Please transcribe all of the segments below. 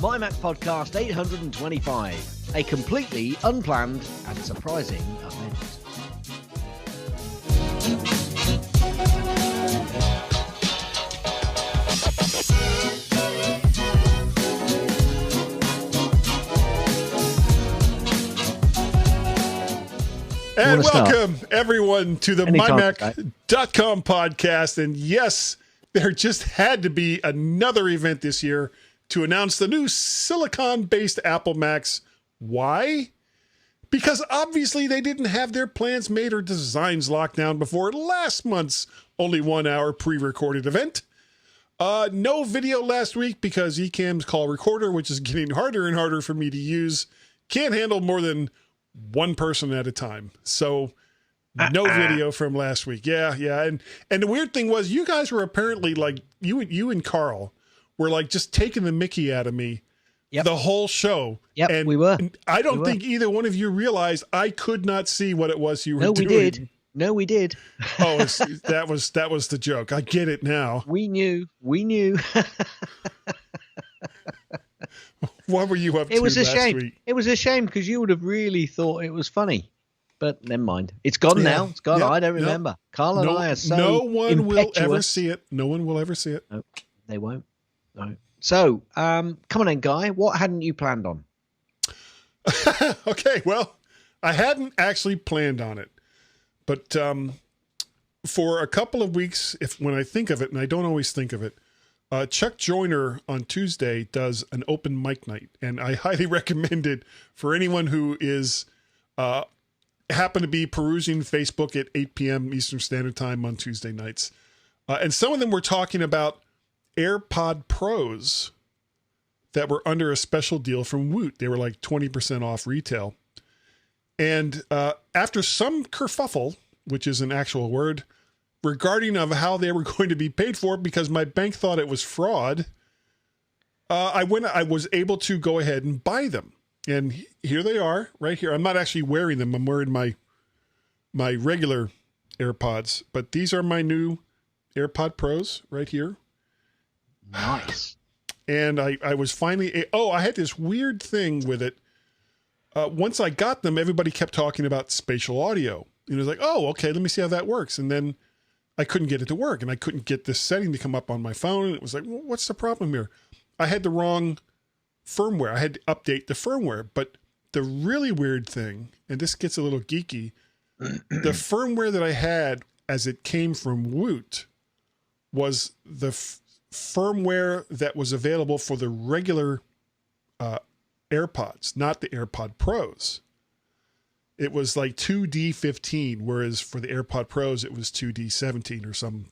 MyMac Podcast 825, a completely unplanned and surprising event. And welcome, everyone, to the MyMac.com podcast. And yes, there just had to be another event this year to announce the new silicon-based Apple Macs. Why? Because obviously they didn't have their plans made or designs locked down before last month's only 1 hour pre-recorded event. No video last week because eCamm's call recorder, which is getting harder and harder for me to use, can't handle more than one person at a time. So no video from last week. Yeah. And the weird thing was you guys were apparently like, you and Carl were like just taking the mickey out of me the whole show. Yep, and we were. I don't think either one of you realized I could not see what it was you were doing. No, we did. Oh, that was the joke. I get it now. We knew. What were you up to last week? It was a shame because you would have really thought it was funny. But never mind. It's gone now. It's gone. I don't remember. Carl and I are so No one will ever see it. No, they won't. No. So, come on then, Guy. What hadn't you planned on? Okay, well, I hadn't actually planned on it. But for a couple of weeks, when I think of it, and I don't always think of it, Chuck Joyner on Tuesday does an open mic night, and I highly recommend it for anyone who is happen to be perusing Facebook at 8 p.m. Eastern Standard Time on Tuesday nights. And some of them were talking about AirPod Pros that were under a special deal from Woot. They were like 20% off retail. And after some kerfuffle, which is an actual word, regarding of how they were going to be paid for because my bank thought it was fraud, I was able to go ahead and buy them. And here they are right here. I'm not actually wearing them. I'm wearing my regular AirPods, but these are my new AirPod Pros right here. Nice. And I was finally, I had this weird thing with it. Once I got them, everybody kept talking about spatial audio. And it was like, oh, okay, let me see how that works. And then I couldn't get it to work, and I couldn't get this setting to come up on my phone. And it was like, well, what's the problem here? I had the wrong firmware. I had to update the firmware. But the really weird thing, and this gets a little geeky, the firmware that I had as it came from Woot was the firmware that was available for the regular AirPods, not the AirPod Pros. It was like 2D15, whereas for the AirPod Pros, it was 2D17 or some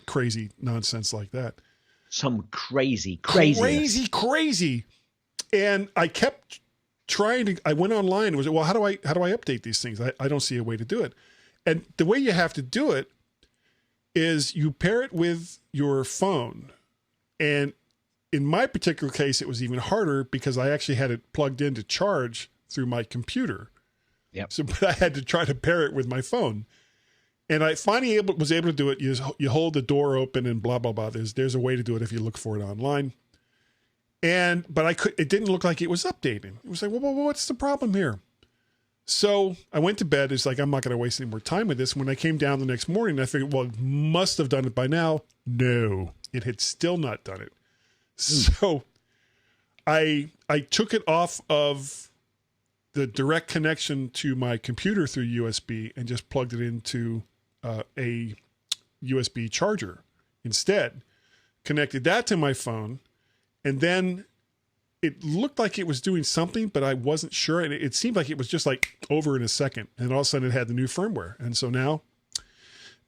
crazy nonsense like that. Some crazy. And I kept trying I went online and was, well, how do I update these things? I don't see a way to do it. And the way you have to do it is you pair it with your phone. And in my particular case, it was even harder because I actually had it plugged in to charge through my computer. Yep. So, but I had to try to pair it with my phone, and I finally was able to do it. You hold the door open and blah blah blah. There's a way to do it if you look for it online. But it didn't look like it was updating. It was like, well, what's the problem here? So I went to bed. It's like, I'm not going to waste any more time with this. When I came down the next morning, I figured, well, it must have done it by now. No, it had still not done it. So I took it off of the direct connection to my computer through USB and just plugged it into a USB charger instead, connected that to my phone, and then it looked like it was doing something, but I wasn't sure. And it seemed like it was just like over in a second, and all of a sudden it had the new firmware. And so now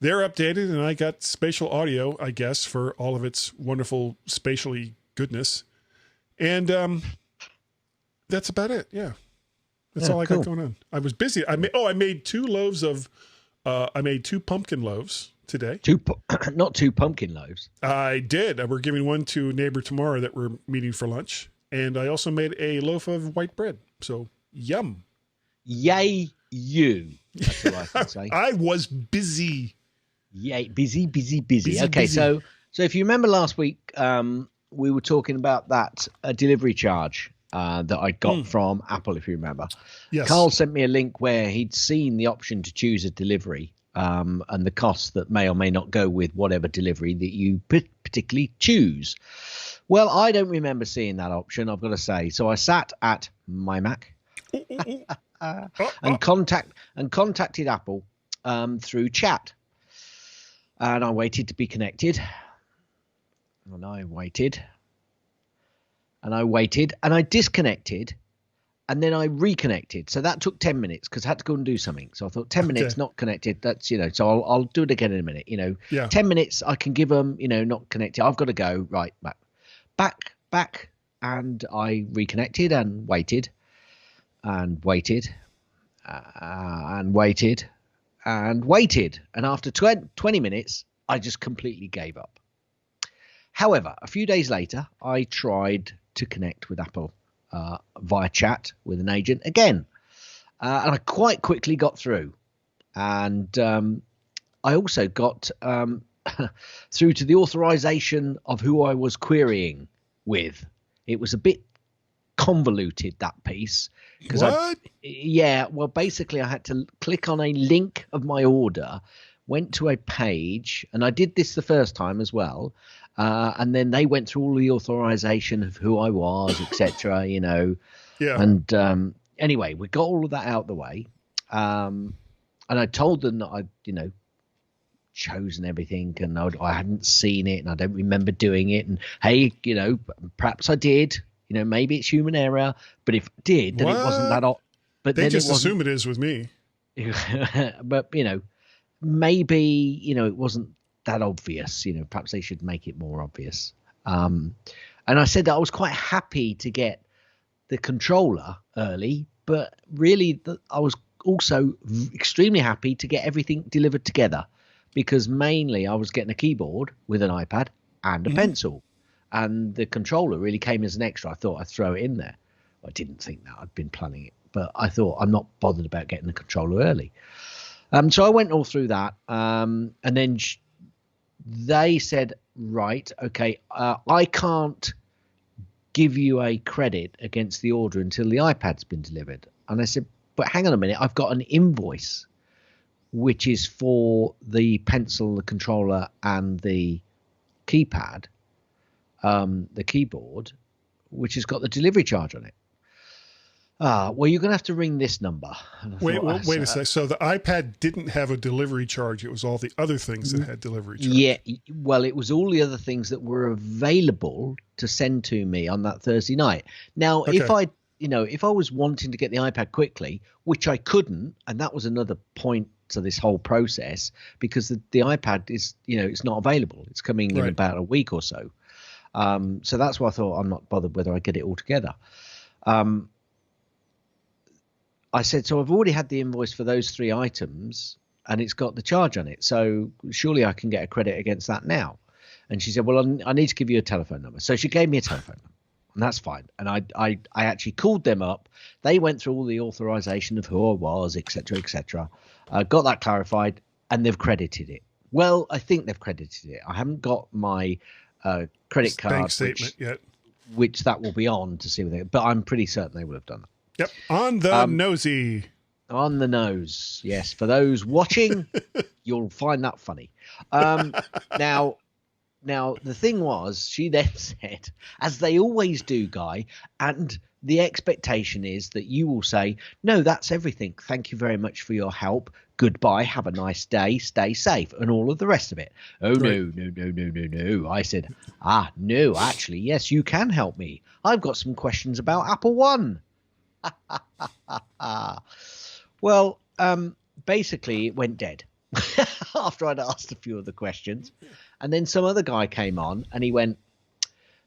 they're updated, and I got spatial audio, I guess, for all of its wonderful spatially goodness. And that's about it. Yeah. That's all I got going on. I was busy. I made two pumpkin loaves today. Not two pumpkin loaves. I did. We're giving one to a neighbor tomorrow that we're meeting for lunch. And I also made a loaf of white bread. So, yum. Yay, you. That's what I can say. I was busy. Yay, busy. Okay, busy. So if you remember last week, we were talking about that delivery charge that I got from Apple, if you remember. Yes. Carl sent me a link where he'd seen the option to choose a delivery and the cost that may or may not go with whatever delivery that you particularly choose. Well, I don't remember seeing that option, I've got to say. So I sat at MyMac and contacted Apple through chat. And I waited to be connected. And I waited. And I waited. And I disconnected. And then I reconnected. So that took 10 minutes because I had to go and do something. So I thought 10 minutes not connected. That's, so I'll do it again in a minute. 10 minutes I can give them, not connected. I've got to go. Right, back. And I reconnected and waited. And waited. And waited. And waited. And after 20 minutes, I just completely gave up. However, a few days later, I tried to connect with Apple via chat with an agent again. And I quite quickly got through. And I also got through to the authorization of who I was querying with. It was a bit convoluted, that piece. What? Basically I had to click on a link of my order, went to a page, and I did this the first time as well, and then they went through all the authorization of who I was, etc. And anyway, we got all of that out the way, and I told them that I'd chosen everything and I hadn't seen it and I don't remember doing it, and hey, perhaps I did. Maybe it's human error, but if it did, then it wasn't that odd. But they then just assume it is with me. But maybe it wasn't that obvious. Perhaps they should make it more obvious. And I said that I was quite happy to get the controller early, but really I was also extremely happy to get everything delivered together, because mainly I was getting a keyboard with an iPad and a pencil. And the controller really came as an extra. I thought I'd throw it in there. I didn't think that. I'd been planning it. But I thought I'm not bothered about getting the controller early. So I went all through that. And then they said, right, okay, I can't give you a credit against the order until the iPad's been delivered. And I said, but hang on a minute. I've got an invoice, which is for the pencil, the controller, and the keypad. The keyboard, which has got the delivery charge on it. Well, you're going to have to ring this number. Wait a sec. So the iPad didn't have a delivery charge. It was all the other things that had delivery charge. Yeah. Well, it was all the other things that were available to send to me on that Thursday night. Now, if I was wanting to get the iPad quickly, which I couldn't, and that was another point to this whole process, because the iPad is, it's not available. It's coming in about a week or so. So that's why I thought I'm not bothered whether I get it all together. I said, so I've already had the invoice for those 3 items and it's got the charge on it. So surely I can get a credit against that now. And she said, well, I need to give you a telephone number. So she gave me a telephone number, and that's fine. And I actually called them up. They went through all the authorization of who I was, et cetera, got that clarified, and they've credited it. Well, I think they've credited it. I haven't got my credit card bank statement yet, which that will be on to see what they, but I'm pretty certain they will have done that. Yep, on the nosy. On the nose, yes. For those watching, you'll find that funny. Now, the thing was, she then said, as they always do, Guy, and the expectation is that you will say, no, that's everything. Thank you very much for your help. Goodbye. Have a nice day. Stay safe. And all of the rest of it. Oh, right. No. I said, no, actually, yes, you can help me. I've got some questions about Apple One. Well, basically it went dead after I'd asked a few of the questions. And then some other guy came on and he went,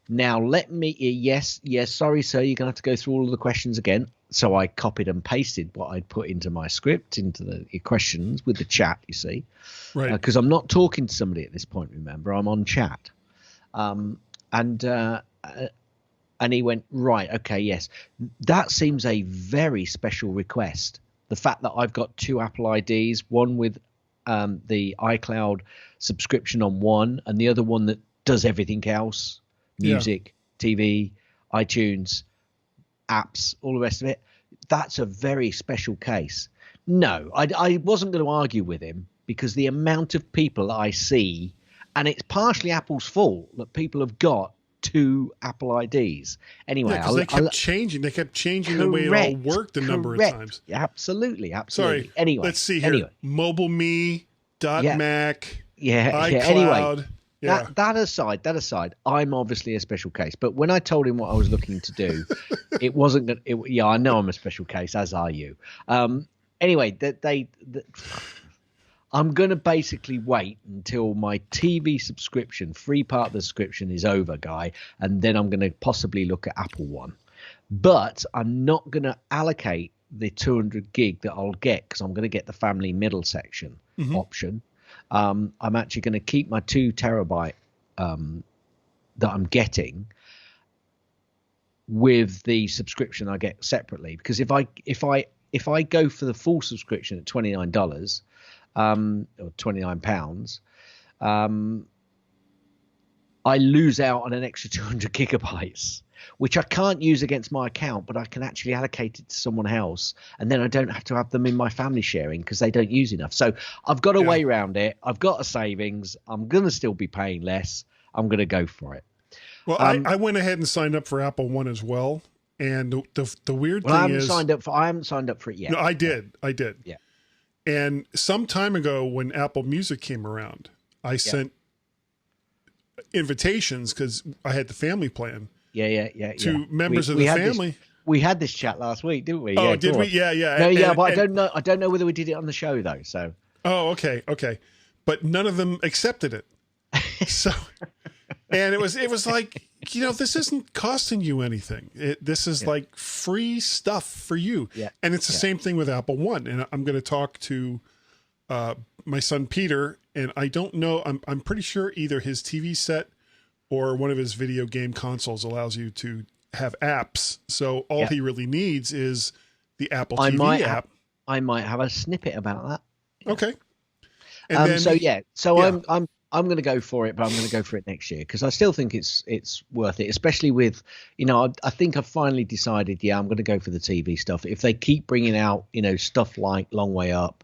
now let me, yes, sorry, sir, you're going to have to go through all of the questions again. So I copied and pasted what I'd put into my script, into the questions with the chat, you see. Right. Because I'm not talking to somebody at this point, remember, I'm on chat. And he went, right, okay, yes. That seems a very special request. The fact that I've got 2 Apple IDs, one with the iCloud subscription on one and the other one that does everything else. music, TV, iTunes, apps, all the rest of it. That's a very special case. No, I wasn't going to argue with him because the amount of people I see, and it's partially Apple's fault that people have got 2 Apple IDs. Anyway, because they kept changing. They kept changing the way it all worked a number of times. Absolutely. Sorry. Anyway, let's see here. MobileMe, .Mac, iCloud. Anyway, that aside, I'm obviously a special case. But when I told him what I was looking to do, it wasn't going to. Yeah, I know I'm a special case, as are you. Anyway, I'm going to basically wait until my TV subscription, free part of the subscription, is over, Guy, and then I'm going to possibly look at Apple One. But I'm not going to allocate the 200 gig that I'll get because I'm going to get the family middle section option. I'm actually going to keep my 2 terabyte that I'm getting with the subscription I get separately, because if I go for the full subscription at $29 or £29, I lose out on an extra 200 gigabytes, which I can't use against my account, but I can actually allocate it to someone else, and then I don't have to have them in my family sharing because they don't use enough. So I've got a way around it. I've got a savings. I'm going to still be paying less. I'm going to go for it. Well, I went ahead and signed up for Apple One as well. And the weird thing is, I haven't signed up for it yet. No, I did. Yeah. And some time ago, when Apple Music came around, I sent invitations because I had the family plan. To members of the family. We had this chat last week, didn't we? Oh, did we? Yeah. No, but I don't know whether we did it on the show though. So. Oh, okay. But none of them accepted it. So, and it was like, this isn't costing you anything. This is like free stuff for you. Yeah. And it's the same thing with Apple One. And I'm going to talk to my son Peter, and I don't know. I'm pretty sure either his TV set or one of his video game consoles allows you to have apps. So all he really needs is the Apple TV app. I might have a snippet about that. Okay. And then, I'm going to go for it, but I'm going to go for it next year because I still think it's worth it, especially with, I think I've finally decided, I'm going to go for the TV stuff. If they keep bringing out, stuff like Long Way Up,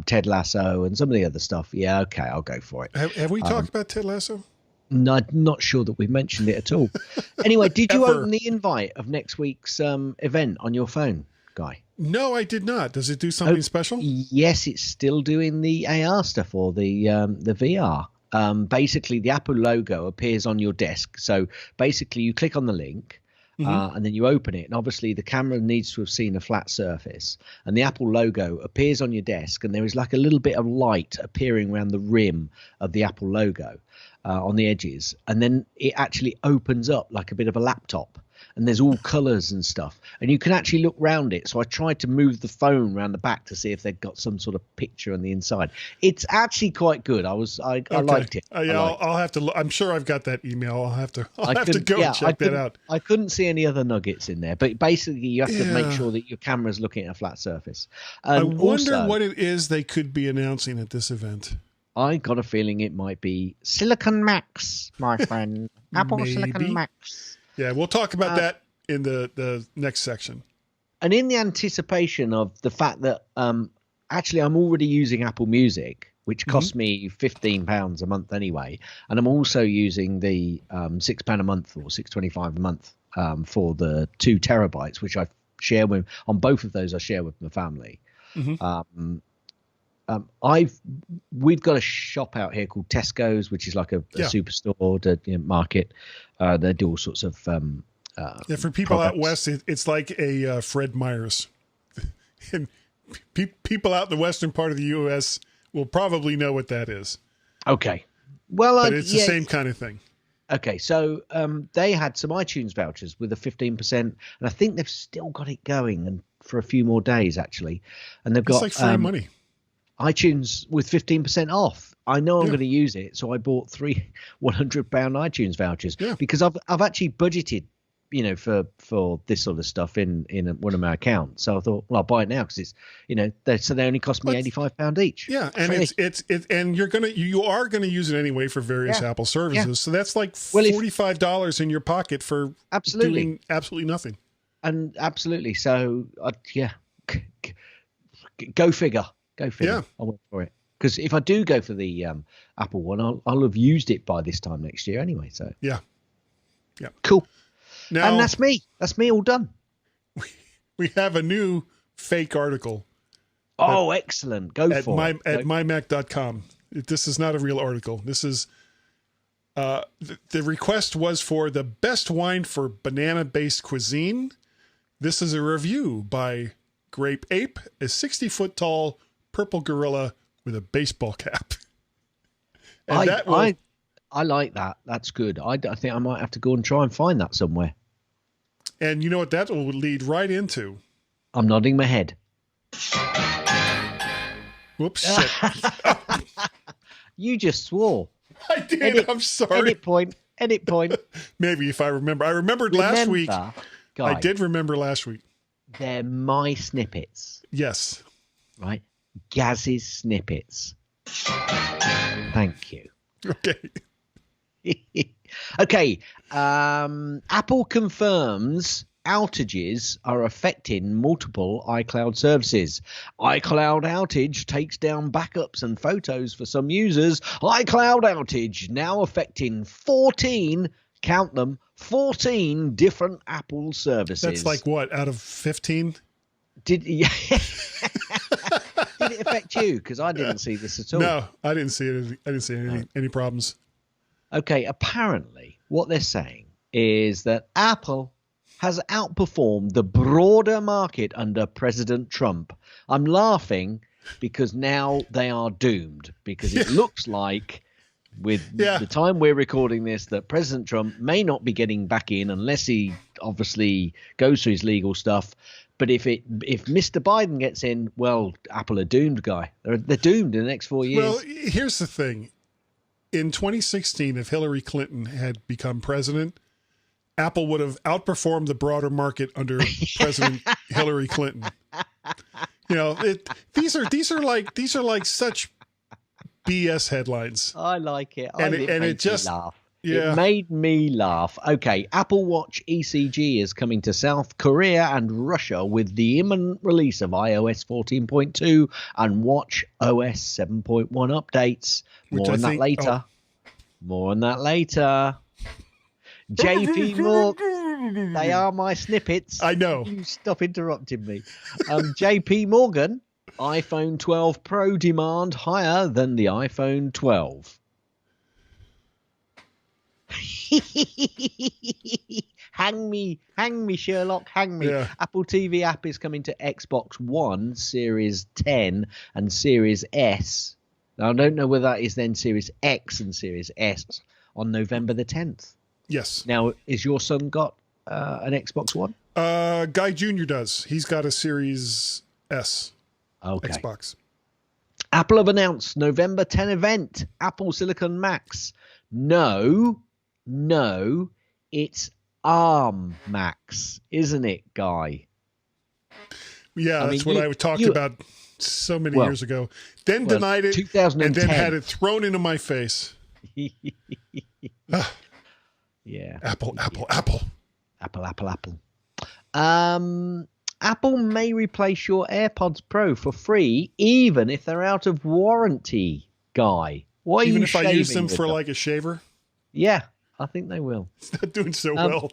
Ted Lasso, and some of the other stuff, okay, I'll go for it. Have we talked about Ted Lasso? No, I'm not sure that we've mentioned it at all. Anyway, did you open the invite of next week's event on your phone, Guy? No, I did not. Does it do something special? Yes, it's still doing the AR stuff or the VR. Basically, the Apple logo appears on your desk. So basically, you click on the link and then you open it. And obviously, the camera needs to have seen a flat surface. And the Apple logo appears on your desk. And there is like a little bit of light appearing around the rim of the Apple logo on the edges. And then it actually opens up like a bit of a laptop. And there's all colors and stuff, and you can actually look round it. So I tried to move the phone around the back to see if they'd got some sort of picture on the inside. It's actually quite good. I liked it. I'll have to look. I'm sure I've got that email. I'll have to go and check that out. I couldn't see any other nuggets in there, but basically you have to make sure that your camera's looking at a flat surface. And I wonder what it is they could be announcing at this event. I got a feeling it might be Silicon Macs, my friend. Apple Silicon Macs. Yeah, we'll talk about that in the next section. And in the anticipation of the fact that actually I'm already using Apple Music, which costs me £15 a month anyway, and I'm also using the £6 a month or $6.25 a month for the 2 terabytes, which I share with on both of those. I share with my family. We've got a shop out here called Tesco's, which is like a superstore market. They do all sorts of for people out west, it's like a Fred Meyer's. And people out in the western part of the U.S. will probably know what that is. Okay, well, but it's the same kind of thing. Okay, so they had some iTunes vouchers with a 15%, and I think they've still got it going and for a few more days actually, and they've got like free money. iTunes with 15% off. I know I'm going to use it, so I bought 3 £100 iTunes vouchers because I've actually budgeted for this sort of stuff in one of my accounts. So I thought, well, I'll buy it now because it's, they only cost me £85 each. Yeah, and it's and you are gonna use it anyway for various Apple services. Yeah. So that's like $45 in your pocket for doing absolutely nothing. And absolutely, so go figure. Yeah, I went for it. Because if I do go for the Apple one, I'll have used it by this time next year anyway. So yeah, cool. Now, and that's me. That's me all done. We have a new fake article. Oh, excellent! Go for it. At mymac.com. This is not a real article. This is the request was for the best wine for banana-based cuisine. This is a review by Grape Ape, a 60-foot tall purple gorilla with a baseball cap. And I like that. That's good. I think I might have to go and try and find that somewhere. And you know what that will lead right into? I'm nodding my head. Whoops. Shit. You just swore. I did. I'm sorry. Edit point. Maybe if I remember. I remembered last week. I did remember last week. They're my snippets. Yes. Right? Gaz's snippets. Thank you. Okay. Okay. Apple confirms outages are affecting multiple iCloud services. iCloud outage takes down backups and photos for some users. iCloud outage now affecting 14, count them, 14 different Apple services. That's like what, out of 15? Did it affect you? Because I didn't see this at all. No, I didn't see it. I didn't see any problems. Okay, apparently what they're saying is that Apple has outperformed the broader market under President Trump. I'm laughing because now they are doomed, because it looks like with the time we're recording this that President Trump may not be getting back in unless he obviously goes through his legal stuff. But if Mr. Biden gets in, well, Apple are doomed, guy. They're doomed in the next 4 years. Well, here's the thing. In 2016, if Hillary Clinton had become president, Apple would have outperformed the broader market under President Hillary Clinton. These are like such BS headlines. I like it. It just laugh. Yeah. It made me laugh. Okay, Apple Watch Ecg is coming to South Korea and Russia with the imminent release of iOS 14.2 and Watch OS 7.1 updates. More on that later. JP Morgan. They are my snippets. I know. You stop interrupting me. JP Morgan, iPhone 12 Pro demand higher than the iPhone 12. Hang me, Sherlock, hang me. Yeah. Apple TV app is coming to Xbox One, Series 10 and Series S. Now, I don't know whether that is then Series X and Series S on November the 10th. Yes. Now, is your son got an Xbox One? Guy Jr. does. He's got a Series S Xbox. Apple have announced November 10 event, Apple Silicon Macs. No, it's ARM Macs, isn't it, Guy? Yeah, that's what I talked about so many years ago. Then denied it, 2010. And then had it thrown into my face. Yeah. Apple. Apple may replace your AirPods Pro for free, even if they're out of warranty, Guy. Why even are you if I use them for like a shaver? Yeah, I think they will. It's not doing so well.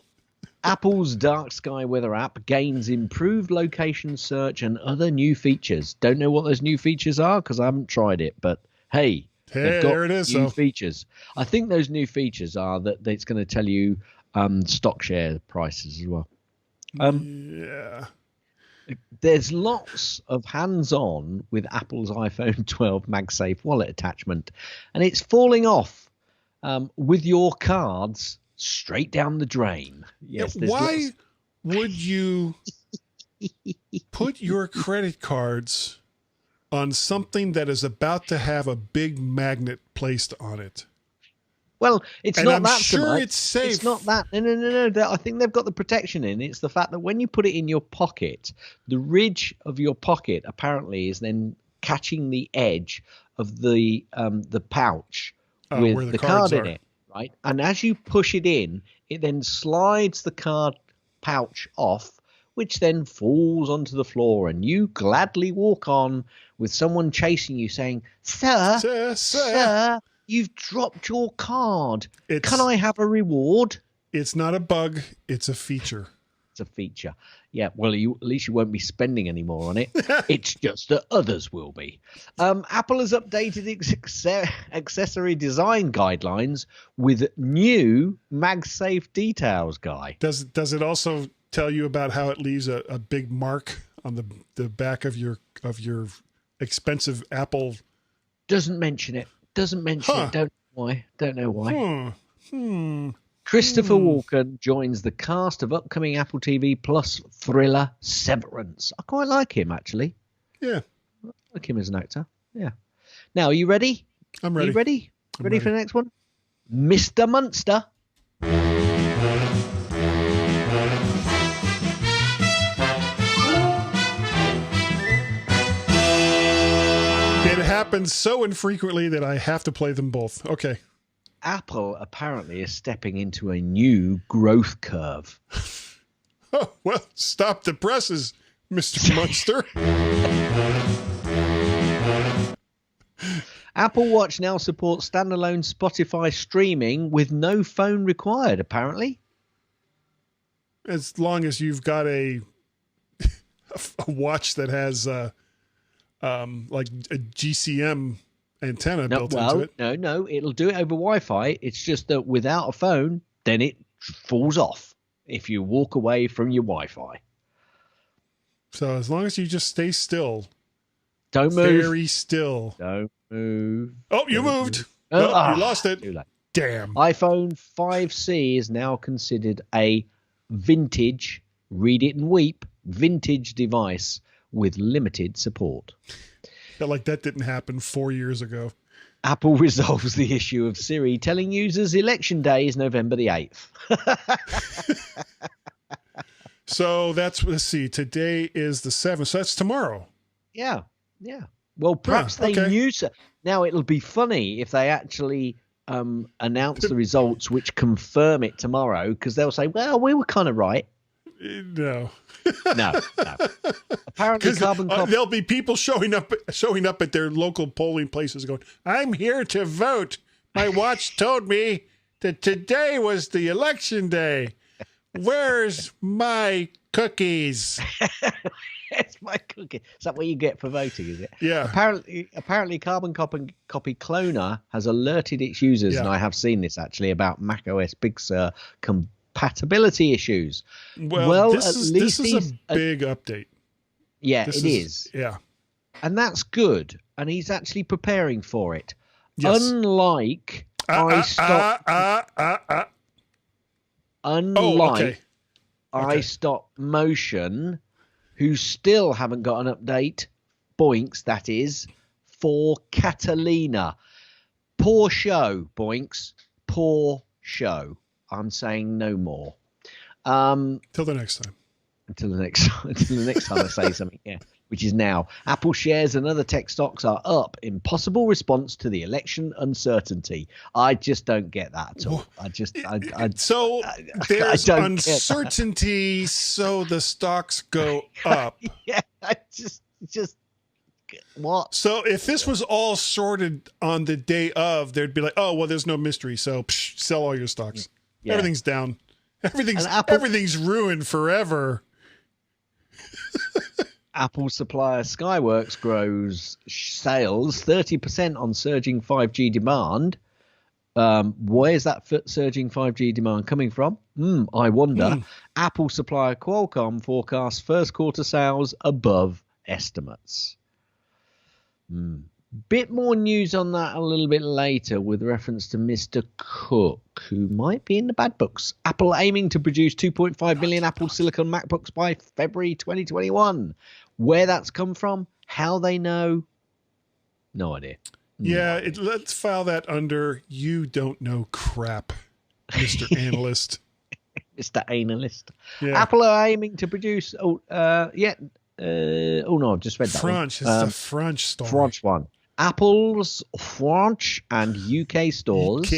Apple's Dark Sky Weather app gains improved location search and other new features. Don't know what those new features are because I haven't tried it, but hey, they've got there it is. New features. I think those new features are that it's going to tell you stock share prices as well. Yeah. There's lots of hands-on with Apple's iPhone 12 MagSafe wallet attachment, and it's falling off with your cards straight down the drain. Yes. Why would you put your credit cards on something that is about to have a big magnet placed on it? Well, it's and not I'm that sure so much. it's safe. It's not that. No. I think they've got the protection in. It's the fact that when you put it in your pocket, the ridge of your pocket apparently is then catching the edge of the pouch with where the the cards card in are. it, right? And as you push it in, it then slides the card pouch off, which then falls onto the floor, and you gladly walk on with someone chasing you saying, Sir, you've dropped your card. Can I have a reward? It's not a bug. It's a feature. It's a feature. Yeah, well, at least you won't be spending any more on it. It's just that others will be. Apple has updated its accessory design guidelines with new MagSafe details, Guy. Does it also tell you about how it leaves a big mark on the back of your expensive Apple? Doesn't mention it. Don't know why. Christopher Walken joins the cast of upcoming Apple TV Plus thriller Severance. I quite like him, actually. Yeah. I like him as an actor. Yeah. Now, are you ready? I'm ready. Are you ready? Ready for the next one? Mr. Munster. It happens so infrequently that I have to play them both. Okay. Apple apparently is stepping into a new growth curve. Oh, well, stop the presses, Mr. Munster. Apple Watch now supports standalone Spotify streaming with no phone required, apparently. As long as you've got a watch that has like a GCM antenna built into it. No, it'll do it over Wi-Fi. It's just that without a phone, then it falls off if you walk away from your Wi-Fi. So as long as you just stay still. Don't move. Very still. Don't move. Oh, you moved. You lost it. Too late. Damn. iPhone 5C is now considered a vintage, read it and weep, vintage device with limited support. Like that didn't happen 4 years ago. Apple resolves the issue of Siri telling users election day is November the 8th. So let's see, today is the 7th, so that's tomorrow. Yeah. Well, perhaps they knew so. Now, it'll be funny if they actually announce the results which confirm it tomorrow, because they'll say, well, we were kind of right. No. Apparently, there'll be people showing up at their local polling places going, I'm here to vote. My watch told me that today was the election day. Where's my cookies? It's my cookie. Is that what you get for voting, is it? Yeah. Apparently Carbon Copy Cloner has alerted its users, and I have seen this actually, about macOS Big Sur compatibility issues. Well, this is a big update. Yeah, it is. Yeah. And that's good. And he's actually preparing for it. Yes. Unlike iStop Motion, who still haven't got an update, Boinks, that is, for Catalina. Poor show, Boinks. Poor show. I'm saying no more. Till the next time. Until the next time I say something, yeah. Which is now. Apple shares and other tech stocks are up in possible response to the election uncertainty. I just don't get that at all. So there's uncertainty, so the stocks go up. Yeah, I just what? So if this was all sorted on the day of, there'd be like, oh, well, there's no mystery, so sell all your stocks. Yeah. Everything's down. Everything's ruined forever. Apple supplier Skyworks grows sales 30% on surging 5G demand. Where's that surging 5G demand coming from? I wonder. Apple supplier Qualcomm forecasts first quarter sales above estimates. Bit more news on that a little bit later with reference to Mr. Cook, who might be in the bad books. Apple aiming to produce 2.5 million Apple Silicon MacBooks by February 2021. Where that's come from, how they know, no idea. Yeah, let's file that under you don't know crap, Mr. Analyst. Mr. Analyst. Yeah. Apple are aiming to produce. No, I just read that. French. One. It's a French story. French one. Apple's French and UK stores.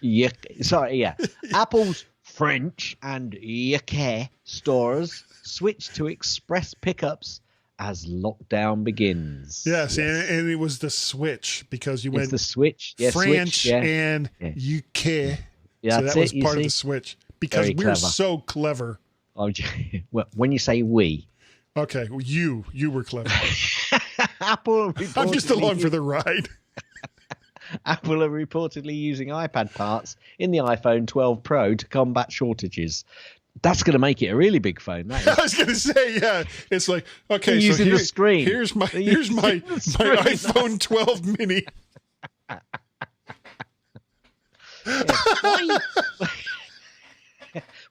UK. Apple's French and UK stores switch to express pickups as lockdown begins. Yes. And it was the switch because you went the switch. Yeah, French switch, and UK. Yeah, so that was part of the switch because we're so clever. Well, when you say we. Okay, well, you were clever. Apple. I'm just along for the ride. Apple are reportedly using iPad parts in the iPhone 12 Pro to combat shortages. That's going to make it a really big phone. That is. I was going to say, yeah. It's like, okay, so using the screen. Here's my iPhone 12 mini.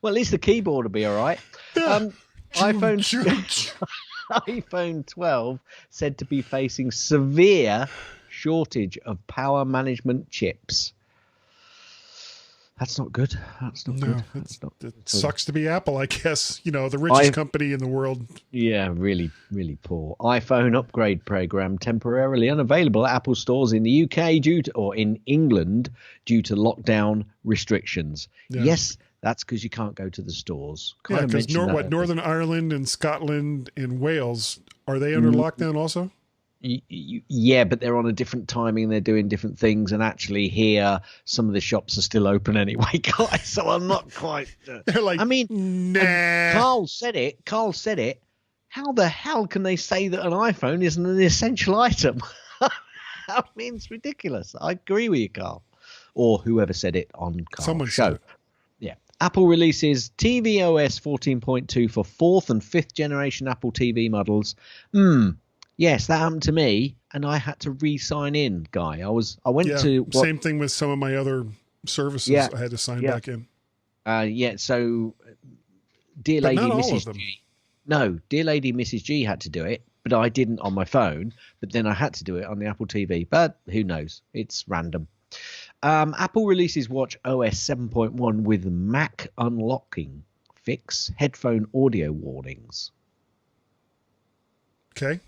Well, at least the keyboard will be all right. Yeah. iPhone 12 said to be facing severe shortage of power management chips. That's not good. It sucks to be Apple, I guess. You know, the richest company in the world. Yeah, really, really poor. iPhone upgrade program temporarily unavailable at Apple stores in the UK in England due to lockdown restrictions. Yeah. Yes, that's because you can't go to the stores. Because Northern Ireland and Scotland and Wales, are they under lockdown also? Yeah, but they're on a different timing. They're doing different things. And actually here, some of the shops are still open anyway, guys. So I'm not quite... They're like, nah. Carl said it. How the hell can they say that an iPhone isn't an essential item? I mean, it's ridiculous. I agree with you, Carl. Or whoever said it on Carl's show. Yeah. Apple releases tvOS 14.2 for 4th and 5th generation Apple TV models. Yes, that happened to me, and I had to re-sign in, Guy. I went to... Same thing with some of my other services. I had to sign back in. So dear lady Mrs. G... No, dear lady Mrs. G had to do it, but I didn't on my phone. But then I had to do it on the Apple TV. But who knows? It's random. Apple releases Watch OS 7.1 with Mac unlocking fix headphone audio warnings. Okay.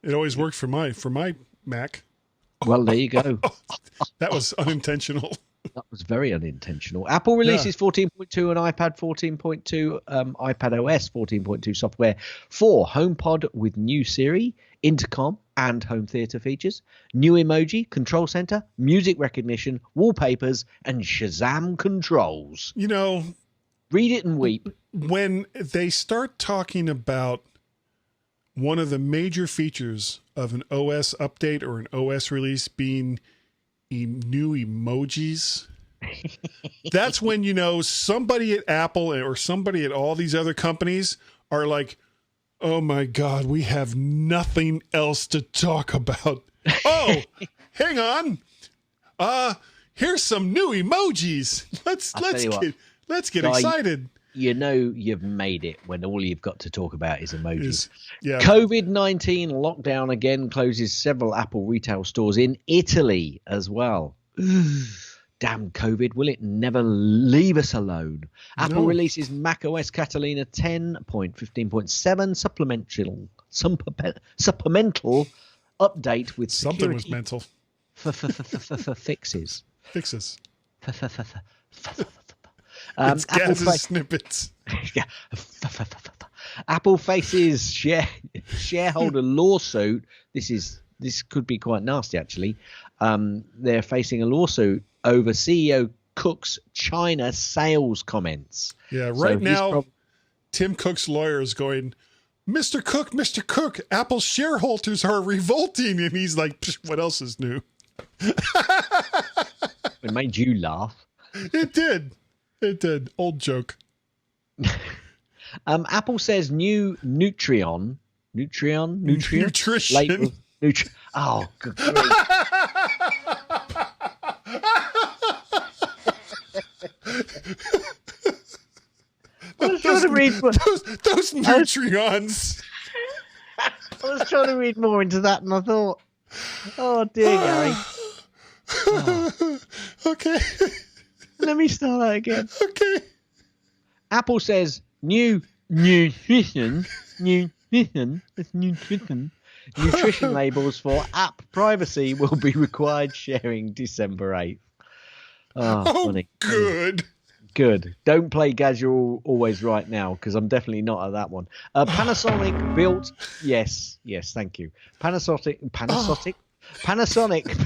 It always worked for my Mac. Well, there you go. That was unintentional. That was very unintentional. Apple releases 14.2 and iPad 14.2, iPad OS 14.2 software for HomePod with new Siri, intercom, and home theater features, new emoji, control center, music recognition, wallpapers, and Shazam controls. You know, read it and weep. When they start talking about one of the major features of an OS update or an OS release being new emojis, that's when, you know, somebody at Apple or somebody at all these other companies are like, oh my God, we have nothing else to talk about. Oh, hang on. Here's some new emojis. Let's get excited. You know you've made it when all you've got to talk about is emojis. Yeah. COVID-19 lockdown again closes several Apple retail stores in Italy as well. Damn COVID, will it never leave us alone? Apple releases macOS Catalina 10.15.7 supplemental update with something was mental fixes. It's Gaz's snippets. Apple faces shareholder lawsuit. This could be quite nasty, actually. They're facing a lawsuit over CEO Cook's China sales comments. Yeah, now, Tim Cook's lawyer is going, Mr. Cook, Apple shareholders are revolting. And he's like, what else is new? It made you laugh. It did. Old joke. Apple says new nutrition. Oh, good grief. Those nutrients. I was trying to read more into that, and I thought, Oh dear, Gary. Oh. Okay. Let me start that again. Okay. Apple says nutrition labels for app privacy will be required sharing December 8th. Oh, funny. good. Good. Don't play Gaz, you're always right now, because I'm definitely not at that one. Panasonic built... Yes, thank you. Panasonic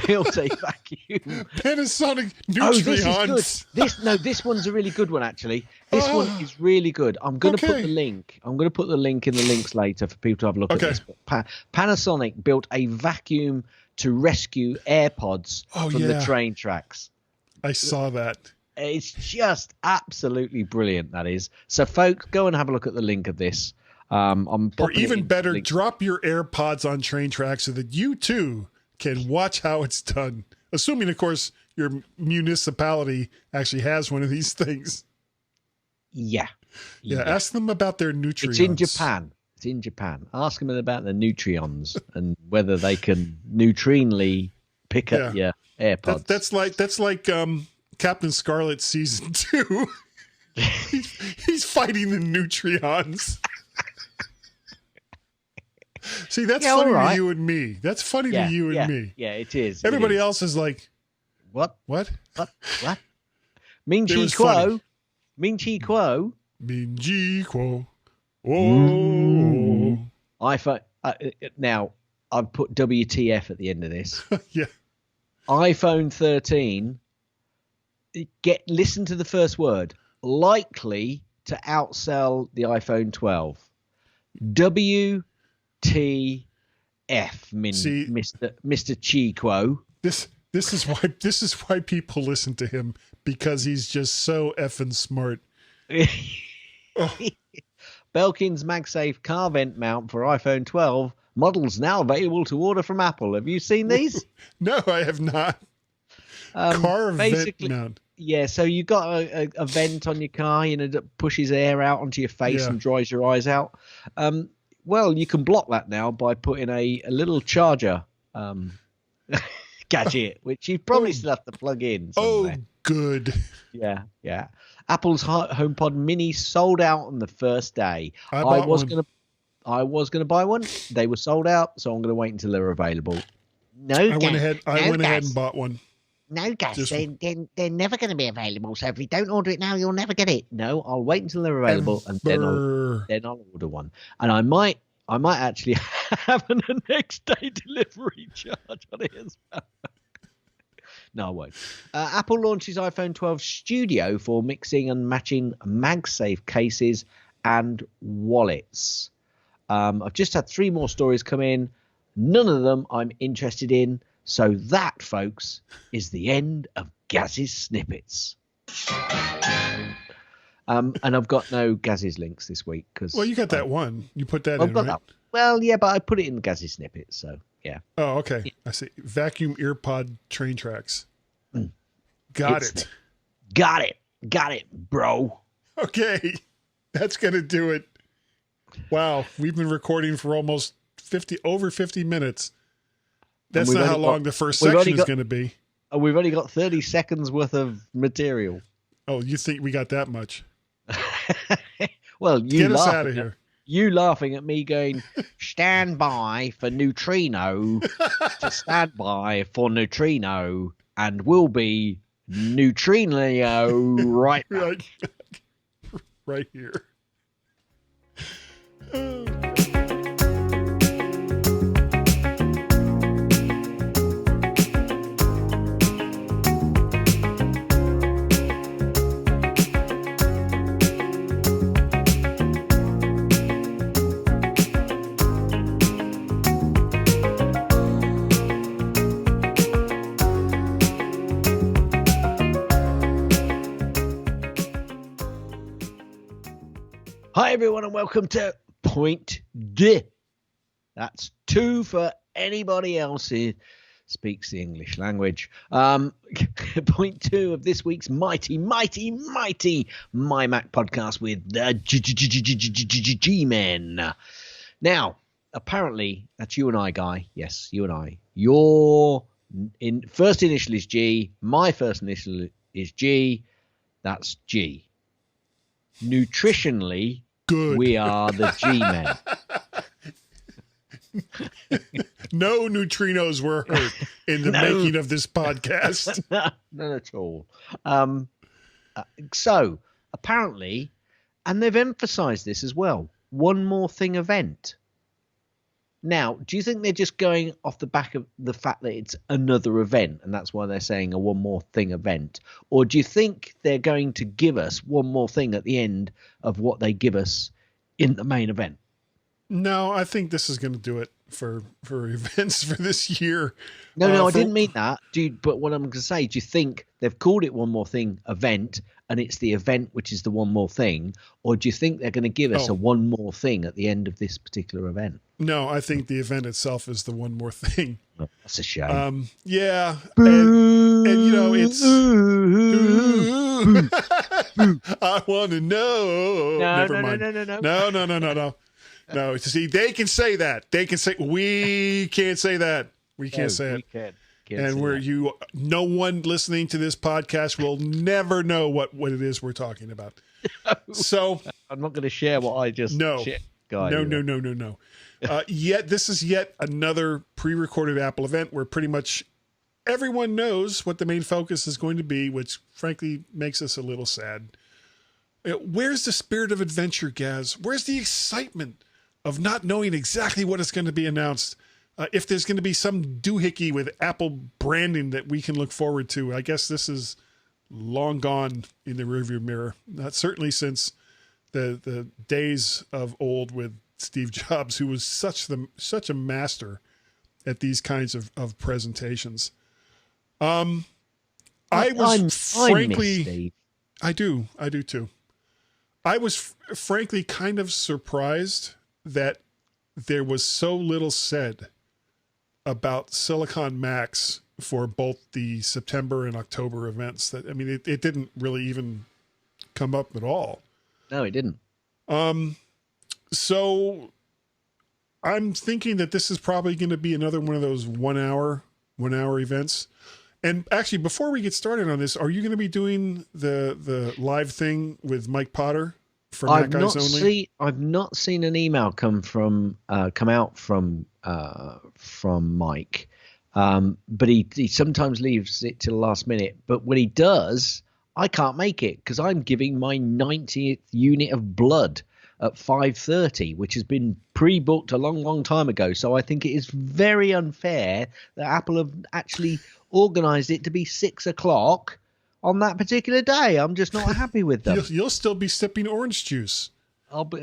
built a vacuum. Panasonic Nutrions. Oh, this is good. This one's a really good one, actually. This one is really good. I'm going to put the link. I'm going to put the link in the links later for people to have a look at this. But Panasonic built a vacuum to rescue AirPods from the train tracks. I saw that. It's just absolutely brilliant, that is. So, folks, go and have a look at the link of this. Or even better, drop your AirPods on train tracks so that you, too, can watch how it's done. Assuming, of course, your municipality actually has one of these things. Yeah. Ask them about their Nutrions. It's in Japan. Ask them about the Nutrions and whether they can neutrinely pick up your AirPods. That's like Captain Scarlet season 2. he's fighting the Nutrions. See, that's funny to you and me. That's funny to you and me. Yeah, it is. Everybody else is like, what? What? Min Chi Quo. Min Chi Quo. Min Chi Quo. Whoa. iPhone. Now, I've put WTF at the end of this. Yeah. iPhone 13. Listen to the first word. Likely to outsell the iPhone 12. WTF, Mr. Chiquo. This is why people listen to him, because he's just so effing smart. Belkin's MagSafe car vent mount for iPhone 12 models now available to order from Apple. Have you seen these? No, I have not. Car vent mount. Yeah, so you've got a vent on your car, that pushes air out onto your face and dries your eyes out. Well, you can block that now by putting a little charger gadget, which you probably still have to plug in somewhere. Oh, good. Yeah. Apple's HomePod Mini sold out on the first day. I was going to buy one. They were sold out, so I'm going to wait until they're available. I went ahead and bought one. No, Gus, they're never going to be available. So if you don't order it now, you'll never get it. No, I'll wait until they're available, and then I'll order one. And I might actually have a next day delivery charge on it as well. No, I won't. Apple launches iPhone 12 Studio for mixing and matching MagSafe cases and wallets. I've just had 3 more stories come in. None of them I'm interested in. So that, folks, is the end of Gaz's snippets. And I've got no Gaz's links this week because. Well, you got that one. You put that in, right? That. Well, yeah, but I put it in Gaz's snippets, so yeah. Oh, okay. Yeah. I see. Vacuum earpod train tracks. Got it, bro. Okay, that's gonna do it. Wow, we've been recording for almost 50 minutes. That's not how long the first section is going to be. We've only got 30 seconds worth of material. Oh, you think we got that much? Well, get us out of here. You laughing at me going, stand by for neutrino to stand by for neutrino, and we'll be neutrino right back. Right here. Hi, everyone, and welcome to Point 2. That's 2 for anybody else who speaks the English language. Point 2 of this week's mighty MyMac Podcast with the G-Men. Now, apparently, that's you and I, Guy. Yes, you and I. Your first initial is G. My first initial is G. That's G. Nutritionally, good. We are the G-men. No neutrinos were hurt in the making of this podcast. None at all. So, apparently, and they've emphasized this as well, one more thing event. Now, do you think they're just going off the back of the fact that it's another event and that's why they're saying a one more thing event? Or do you think they're going to give us one more thing at the end of what they give us in the main event? No, I think this is going to do it for events for this year. No, I didn't mean that, dude. But what I'm going to say, do you think they've called it one more thing event and it's the event which is the one more thing? Or do you think they're going to give us a one more thing at the end of this particular event? No, I think the event itself is the one more thing. Oh, that's a shame. Yeah. And you know, it's I want to know. Never mind. No. No, see, they can say that. They can say, we can't say that. We can't say it. And no one listening to this podcast will never know what it is we're talking about. So I'm not going to share what I just shared. No. Yet this is yet another pre-recorded Apple event where pretty much everyone knows what the main focus is going to be, which frankly makes us a little sad. Where's the spirit of adventure, Gaz? Where's the excitement of not knowing exactly what is going to be announced? If there's going to be some doohickey with Apple branding that we can look forward to, I guess this is long gone in the rearview mirror. Not certainly since the days of old with Steve Jobs, who was such a master at these kinds of presentations. I do too. I was frankly kind of surprised that there was so little said about Silicon Macs for both the September and October events. That, I mean, it didn't really even come up at all. No, it didn't. So I'm thinking that this is probably going to be another one of those one hour events. And actually, before we get started on this, are you going to be doing the live thing with Mike Potter for Mac Guys Only? I've not seen an email come out from Mike, but he sometimes leaves it till the last minute. But when he does, I can't make it because I'm giving my 90th unit of blood at 5:30, which has been pre-booked a long time ago. So I think it is very unfair that Apple have actually organized it to be 6 o'clock on that particular day. I'm just not happy with them. You'll still be sipping orange juice. I'll be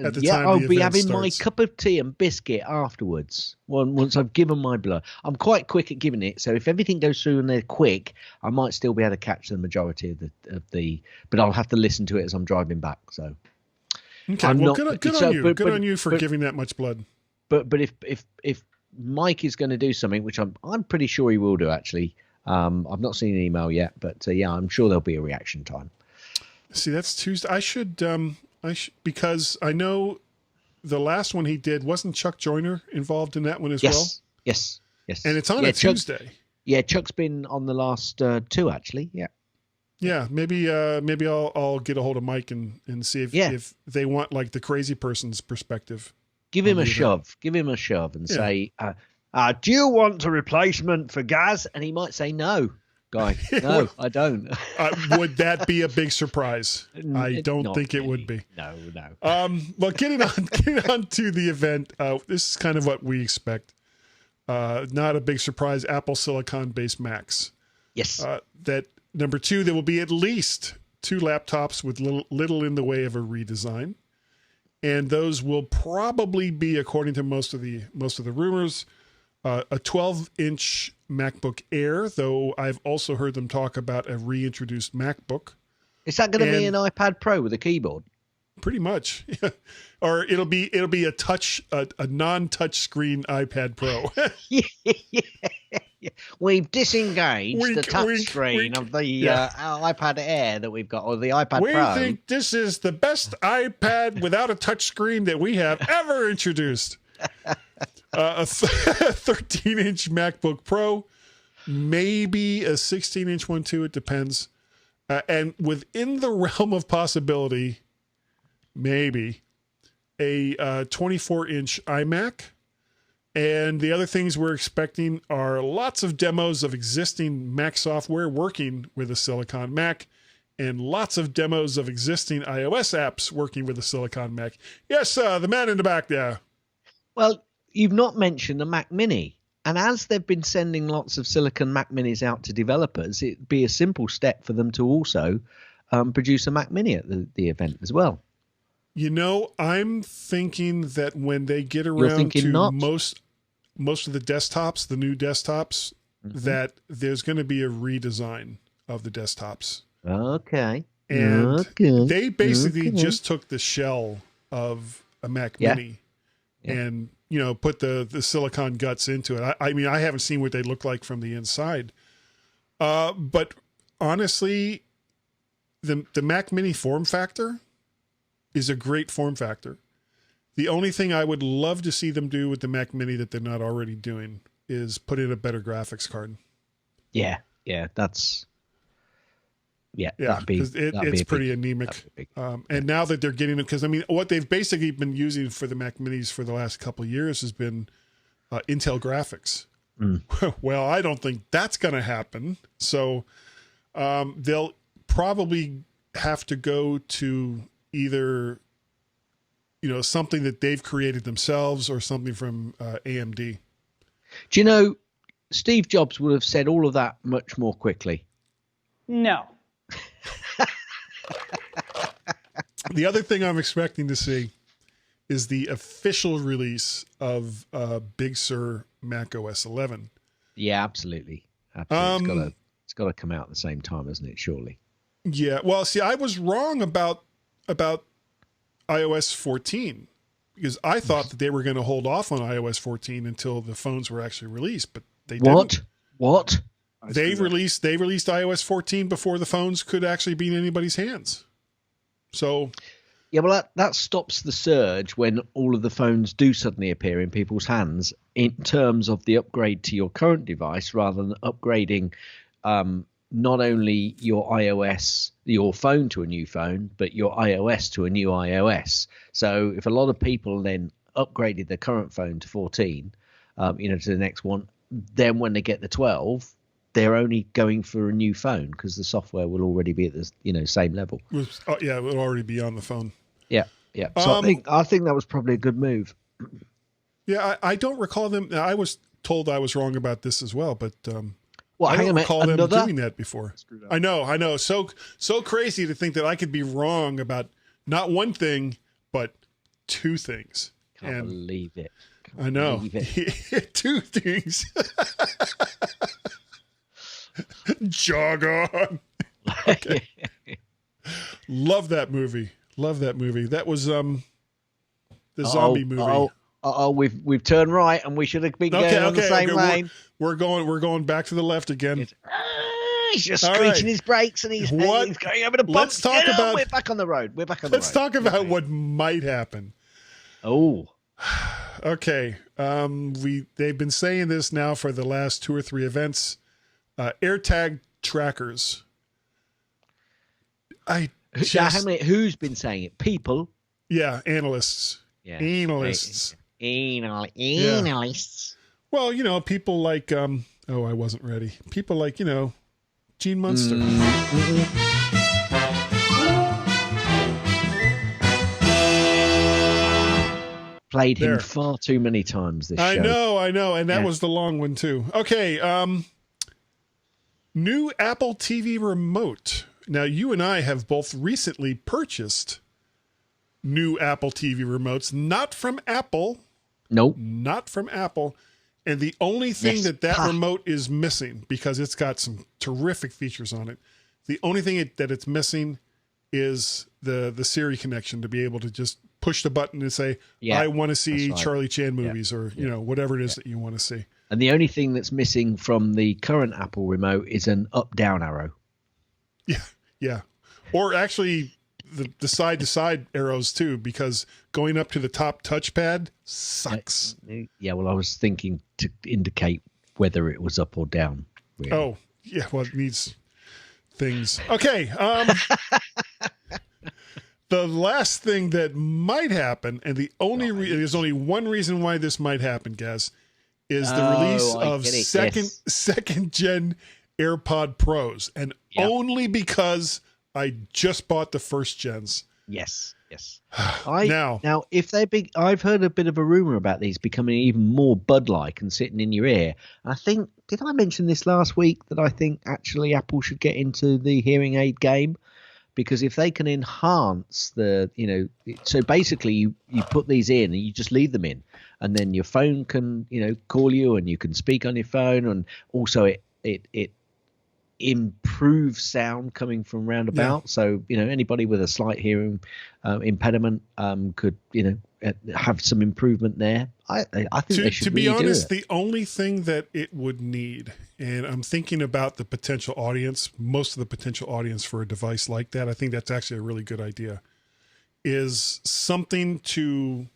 having my cup of tea and biscuit afterwards. Once I've given my blood, I'm quite quick at giving it. So if everything goes through and they're quick, I might still be able to catch the majority of the. But I'll have to listen to it as I'm driving back. So. Okay, good on you for giving that much blood. But if Mike is going to do something, which I'm pretty sure he will do actually. I've not seen an email yet, but I'm sure there'll be a reaction time. See, that's Tuesday. I should because I know the last one he did, wasn't Chuck Joyner involved in that one as well? Yes. And it's on a Tuesday. Chuck's been on the last two actually. Yeah. Yeah, maybe I'll get a hold of Mike and see if they want like the crazy person's perspective. Give him a shove and say, do you want a replacement for Gaz? And he might say no, Guy. No, I don't. Would that be a big surprise? I don't think it would be. No. Well, getting on to the event. This is kind of what we expect. Not a big surprise. Apple Silicon-based Macs. Yes. That. Number 2, there will be at least 2 laptops with little in the way of a redesign. And those will probably be, according to most of the rumors, a 12-inch MacBook Air, though I've also heard them talk about a reintroduced MacBook. Is that going to be an iPad Pro with a keyboard? Pretty much. Or it'll be a non-touch screen iPad Pro. We've disengaged the touch screen of the iPad Air that we've got, or the iPad Pro. We think this is the best iPad without a touch screen that we have ever introduced. A 13-inch MacBook Pro, maybe a 16-inch one too. It depends. And within the realm of possibility, maybe a 24-inch iMac. And the other things we're expecting are lots of demos of existing Mac software working with a Silicon Mac, and lots of demos of existing iOS apps working with a Silicon Mac. Yes, the man in the back there. Well, you've not mentioned the Mac Mini. And as they've been sending lots of Silicon Mac Minis out to developers, it'd be a simple step for them to also produce a Mac Mini at the event as well. You know, I'm thinking that when they get around to most of the desktops, the new desktops, that there's going to be a redesign of the desktops. Okay. And they basically just took the shell of a Mac Mini and, you know, put the silicon guts into it. I mean, I haven't seen what they look like from the inside. But honestly, the Mac Mini form factor is a great form factor. The only thing I would love to see them do with the Mac Mini that they're not already doing is put in a better graphics card. Yeah, that's... it's pretty anemic. And now that they're getting them, because I mean, what they've basically been using for the Mac Minis for the last couple of years has been Intel graphics. Well, I don't think that's going to happen. So they'll probably have to go to either, you know, something that they've created themselves or something from AMD. Do you know, Steve Jobs would have said all of that much more quickly. No. The other thing I'm expecting to see is the official release of Big Sur Mac OS 11. Yeah, absolutely. It's got to come out at the same time, isn't it? Surely. Yeah. Well, see, I was wrong about iOS 14 because I thought that they were going to hold off on iOS 14 until the phones were actually released, but they didn't. What? They released iOS 14 before the phones could actually be in anybody's hands. So, yeah, well, that stops the surge when all of the phones do suddenly appear in people's hands in terms of the upgrade to your current device, rather than upgrading not only your iOS, your phone to a new phone, but your iOS to a new iOS. So if a lot of people then upgraded their current phone to 14, to the next one, then when they get the 12, they're only going for a new phone because the software will already be at the same level. Yeah, it will already be on the phone. Yeah. So I think that was probably a good move. Yeah, I don't recall them. I was told I was wrong about this as well, but I don't recall them doing that before. I know. So crazy to think that I could be wrong about not one thing, but two things. Can't believe it. I know. Two things. Jog on. Okay. Love that movie. That was the zombie movie. We've turned right and we should have been going on the same lane. We're going back to the left again. He's just screeching his brakes and he's going over the bump. Let's talk about. We're back on the road. Let's talk about what might happen. Oh. Okay. They've been saying this now for the last 2 or 3 events. AirTag trackers. Who's been saying it? People. Yeah, analysts. Yeah. Analysts. Analysts. Well, people like I wasn't ready. People like, Gene Munster. Played him far too many times this show. I know, and that was the long one too. Okay, new Apple TV remote. Now, you and I have both recently purchased new Apple TV remotes, not from Apple. Nope. Not from Apple. And the only thing that remote is missing, because it's got some terrific features on it, the only thing that it's missing is the Siri connection to be able to just push the button and say, I want to see Charlie Chan movies or, whatever it is that you want to see. And the only thing that's missing from the current Apple remote is an up-down arrow. Yeah. Or actually, the side to side arrows too, because going up to the top touchpad sucks. Yeah, well, I was thinking to indicate whether it was up or down. Really. Oh, yeah. Well, it needs things. Okay. The last thing that might happen, and the only there's only one reason why this might happen, Gaz, is the release of second gen AirPod Pros, and only because I just bought the first gens. Yes. Now, if they're big, I've heard a bit of a rumor about these becoming even more Bud-like and sitting in your ear. I think, did I mention this last week that I think actually Apple should get into the hearing aid game? Because if they can enhance the, so basically you put these in and you just leave them in, and then your phone can, call you and you can speak on your phone, and also it improves sound coming from roundabout. So, anybody with a slight hearing impediment could, have some improvement there. I think they should. To be honest, the only thing that it would need, and I'm thinking about the potential audience, most of the potential audience for a device like that, I think that's actually a really good idea, is something to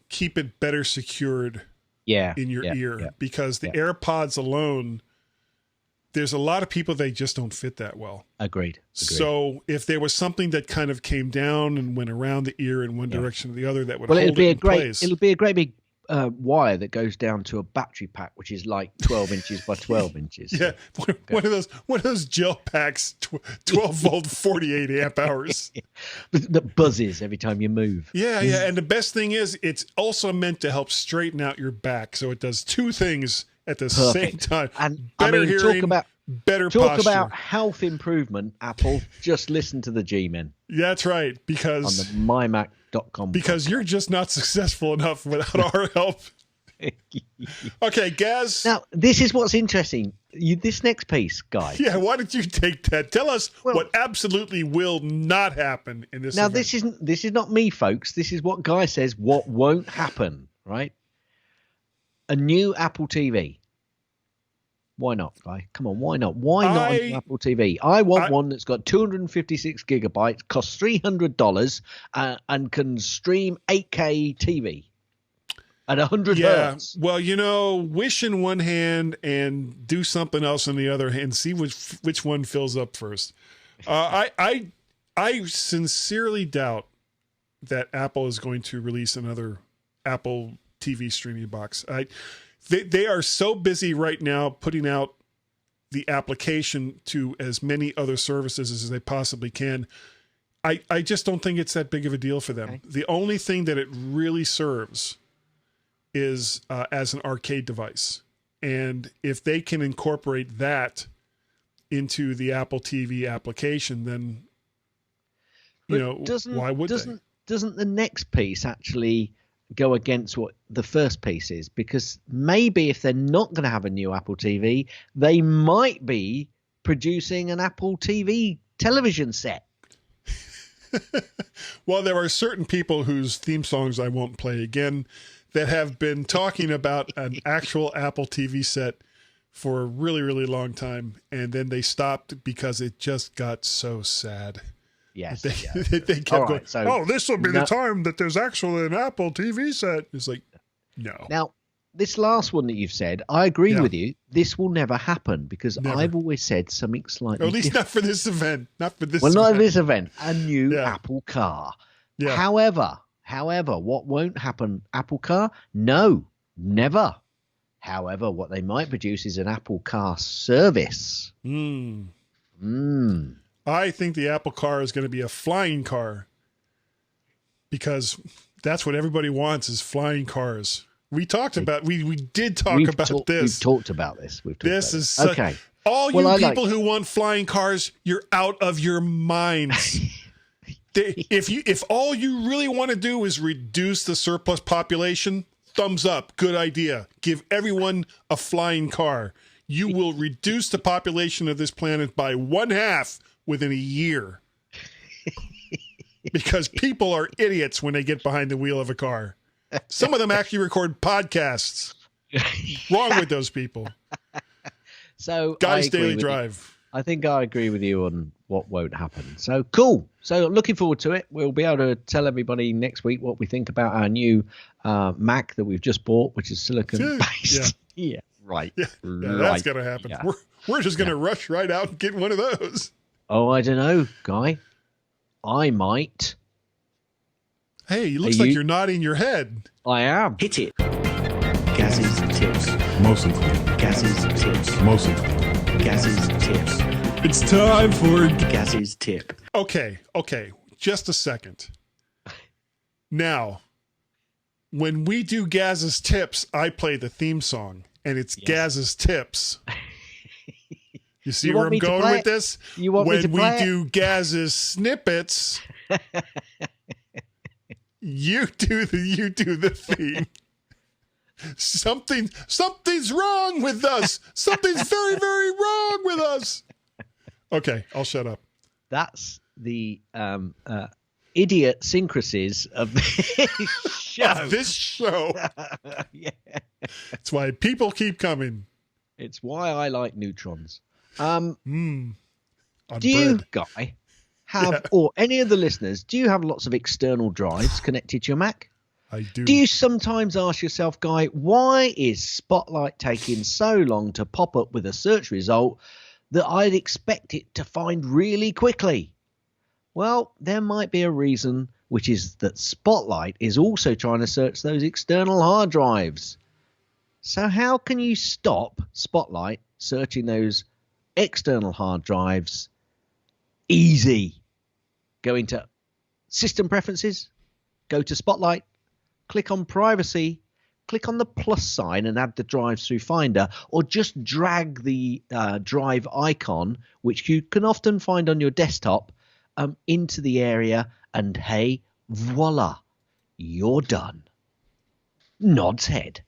keep it better secured in your ear. Because the AirPods alone, there's a lot of people, they just don't fit that well. Agreed. So if there was something that kind of came down and went around the ear in one direction or the other, that would hold it in place. It'll be a great big wire that goes down to a battery pack, which is like 12 inches by 12 inches. Yeah, one of those gel packs, 12 volt, 48 amp hours. That buzzes every time you move. Yeah. And the best thing is, it's also meant to help straighten out your back. So it does two things at the same time. And better hearing, better posture. Talk about health improvement, Apple. Just listen to the G-Men. That's right, because on the MyMac.com. Because you're just not successful enough without our help. Okay, Gaz. Now, this is what's interesting. This next piece, guy. Yeah, why don't you take that? Tell us what absolutely will not happen in this event. This is not me, folks. This is what Guy says what won't happen, right? A new Apple TV. Why not, Guy? Come on, why not? Why not an Apple TV? I want one that's got 256 gigabytes, costs $300, and can stream 8K TV at 100 hertz. Well, wish in one hand and do something else in the other hand. See which one fills up first. I sincerely doubt that Apple is going to release another Apple TV streaming box. They are so busy right now putting out the application to as many other services as they possibly can. I just don't think it's that big of a deal for them. Okay. The only thing that it really serves is as an arcade device. And if they can incorporate that into the Apple TV application, then, why would they? Doesn't the next piece actually go against what the first piece is? Because maybe if they're not going to have a new Apple TV, they might be producing an Apple TV television set. Well, there are certain people whose theme songs I won't play again that have been talking about an actual Apple TV set for a really, really long time. And then they stopped because it just got so sad. Yes. They kept going, this will be the time that there's actually an Apple TV set. It's like, no. Now, this last one that you've said, I agree with you. This will never happen because I've always said something slightly at least different. Not for this event. Not for this event. Not this event. A new Apple car. Yeah. However, what won't happen? Apple car? No, never. However, what they might produce is an Apple car service. I think the Apple car is going to be a flying car because that's what everybody wants is flying cars. We talked about, we did talk about this. We've talked about this. Okay. All you people who want flying cars, you're out of your minds. If all you really want to do is reduce the surplus population, thumbs up, good idea. Give everyone a flying car. You will reduce the population of this planet by 1/2 within a year. Because people are idiots when they get behind the wheel of a car. Some of them actually record podcasts. Wrong with those people. So Guy's Daily Drive. I think I agree with you on what won't happen. So cool. So looking forward to it. We'll be able to tell everybody next week what we think about our new Mac that we've just bought, which is silicon-based. Yeah. Right. Yeah, that's going to happen. Yeah. We're just going to rush right out and get one of those. Oh, I don't know, Guy. I might. Hey, it looks like you're nodding your head. I am. Hit it. Gaz's tips. Mostly. Gaz's tips. Mostly. Gaz's tips. It's time for Gaz's tip. Okay. Just a second. Now, when we do Gaz's tips, I play the theme song, and it's Gaz's tips. You see where I'm going with this? You want me to play when we do Gaz's snippets, you do the theme. Something's wrong with us. Something's very, very wrong with us. Okay, I'll shut up. That's the idiosyncrasies of this show. Yeah. That's why people keep coming. It's why I like neutrons. Do you, Guy, have, or any of the listeners, do you have lots of external drives connected to your Mac? I do. Do you sometimes ask yourself, Guy, why is Spotlight taking so long to pop up with a search result that I'd expect it to find really quickly? Well, there might be a reason, which is that Spotlight is also trying to search those external hard drives. So how can you stop Spotlight searching those external hard drives? Easy. Go into System Preferences, go to Spotlight, click on Privacy, click on the plus sign and add the drives through Finder, or just drag the drive icon, which you can often find on your desktop, into the area, and hey, voila, you're done. Nod's head.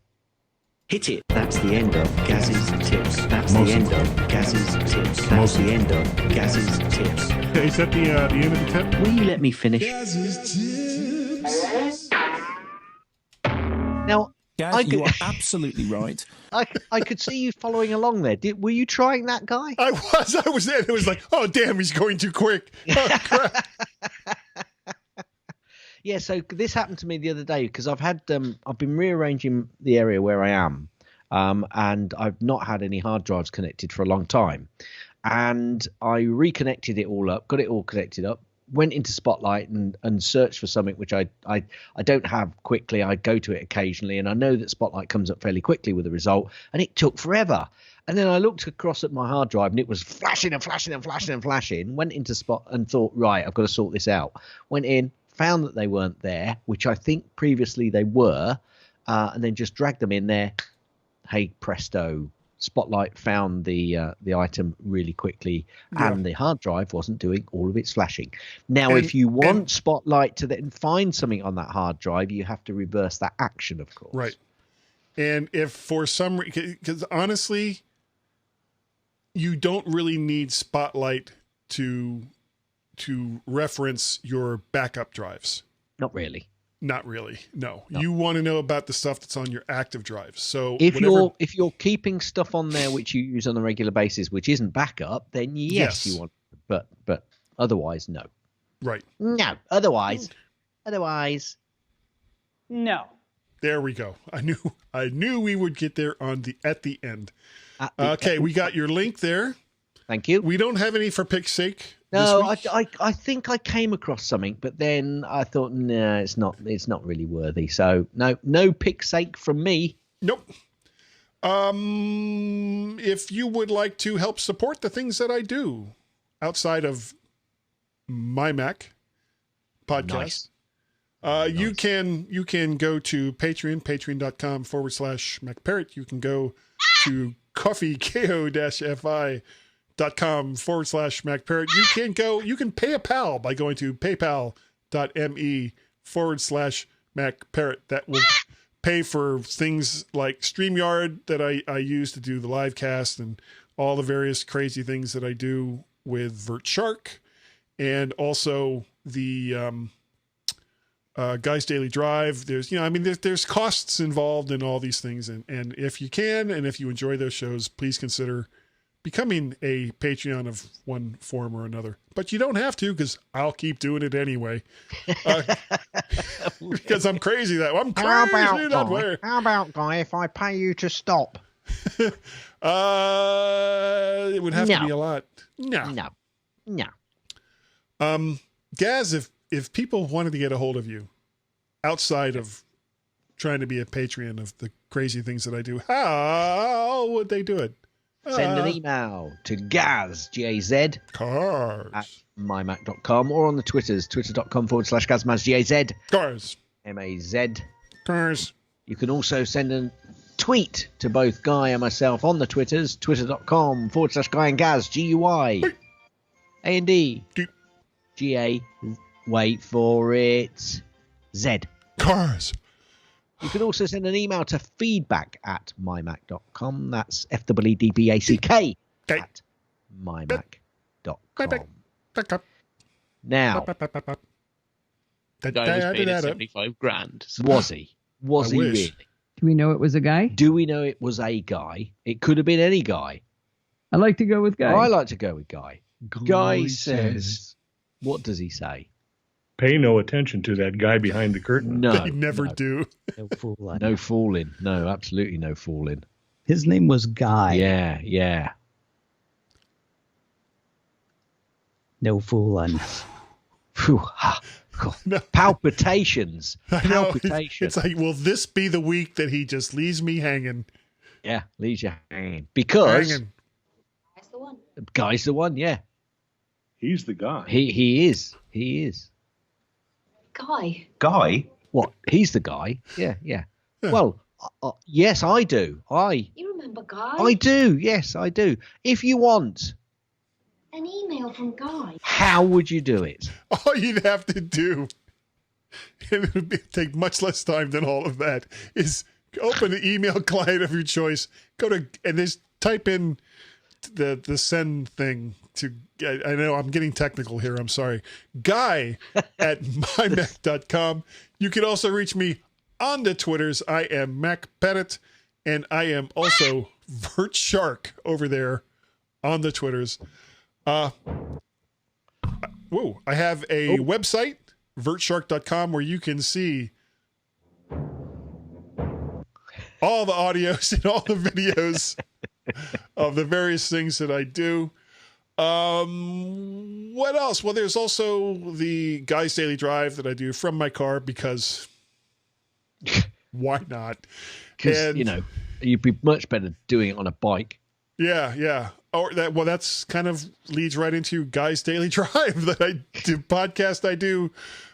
Hit it. That's the end of Gaz's tips. That's the end of Gaz's tips. That's the end of Gaz's tips. Is that the end of the tip? Will you let me finish? Gaz's tips. Now, Gaz, you are absolutely right. I could see you following along there. Were you trying that, Guy? I was there. It was like, oh, damn, he's going too quick. Oh, crap. Yeah, so this happened to me the other day because I've been rearranging the area where I am, and I've not had any hard drives connected for a long time. And I reconnected it all up, got it all connected up, went into Spotlight and searched for something which I don't have quickly. I go to it occasionally, and I know that Spotlight comes up fairly quickly with the result, and it took forever. And then I looked across at my hard drive, and it was flashing and flashing and flashing and flashing. Went into Spot and thought, right, I've got to sort this out. Went in, found that they weren't there, which I think previously they were, and then just dragged them in there. Hey, presto. Spotlight found the item really quickly, and the hard drive wasn't doing all of its flashing. Now, if you want Spotlight to then find something on that hard drive, you have to reverse that action, of course. Right. And if for some reason, because honestly, you don't really need Spotlight to reference your backup drives. Not really. Not really. No. You want to know about the stuff that's on your active drives. So if you're keeping stuff on there which you use on a regular basis, which isn't backup, then yes. You want, but otherwise, no. Right. No. Otherwise, no. There we go. I knew we would get there at the end. Okay, we got your link there. Thank you. We don't have any for pick's sake. No, I think I came across something, but then I thought, no, it's not really worthy. So no pick's sake from me. Nope. If you would like to help support the things that I do outside of MyMac Podcast, nice. You can go to Patreon, patreon.com/Macparrot. You can go to Coffee, ko-fi.com/Macparrot. You can pay a pal by going to paypal.me/Macparrot. That will pay for things like StreamYard that I use to do the live cast and all the various crazy things that I do with VertShark, and also the Guy's Daily Drive. There's costs involved in all these things, and if you can, and if you enjoy those shows, please consider becoming a Patreon of one form or another. But you don't have to, because I'll keep doing it anyway. Because I'm crazy that way. I'm crazy that way. How about, Guy, if I pay you to stop? It would have to be a lot. No. Gaz, if people wanted to get a hold of you outside of trying to be a Patreon of the crazy things that I do, how would they do it? Send an email to Gaz, G-A-Z, Cars. at mymac.com, or on the Twitters, twitter.com/GazMazGAZ, Cars. M-A-Z. Cars. You can also send a tweet to both Guy and myself on the Twitters, twitter.com/Guy and Gaz, G-U-I, A-N-D, G-A, wait for it, Z. Cars. You can also send an email to feedback@mymac.com. That's F-E-E-D-B-A-C-K at mymac.com. Now, Guy was paid at 75 grand. So was he? Was he really? Do we know it was a guy? Do we know it was a guy? It could have been any guy. I like to go with guy. I like to go with Guy. Guy says, what does he say? Pay no attention to that guy behind the curtain. No. They never do. No fooling. No fooling. No, absolutely no fooling. His name was Guy. Yeah. No fooling. Phew, ha, God. No. Palpitations. I know. Palpitations. It's like, will this be the week that he just leaves me hanging? Yeah, leaves you hanging. Because Hanging. Guy's the one, yeah. He's the guy. He is. Guy? What? He's the guy? Yeah. Well, yes, I do. You remember Guy? I do. Yes, I do. If you want An email from Guy. how would you do it? All you'd have to do, and it would take much less time than all of that, is open the email client of your choice, go to, and just type in the send thing to, I know I'm getting technical here, I'm sorry, Guy at mymac.com. You can also reach me on the Twitters. I am Macparrot, and I am also VertShark over there on the Twitters. I have a website, vertshark.com, where you can see all the audios and all the videos of the various things that I do. What else? Well, there's also the Guy's Daily Drive that I do from my car, because why not? Because, you'd be much better doing it on a bike. Yeah. Or that. Well, that's kind of leads right into Guy's Daily Drive, that I do podcast I do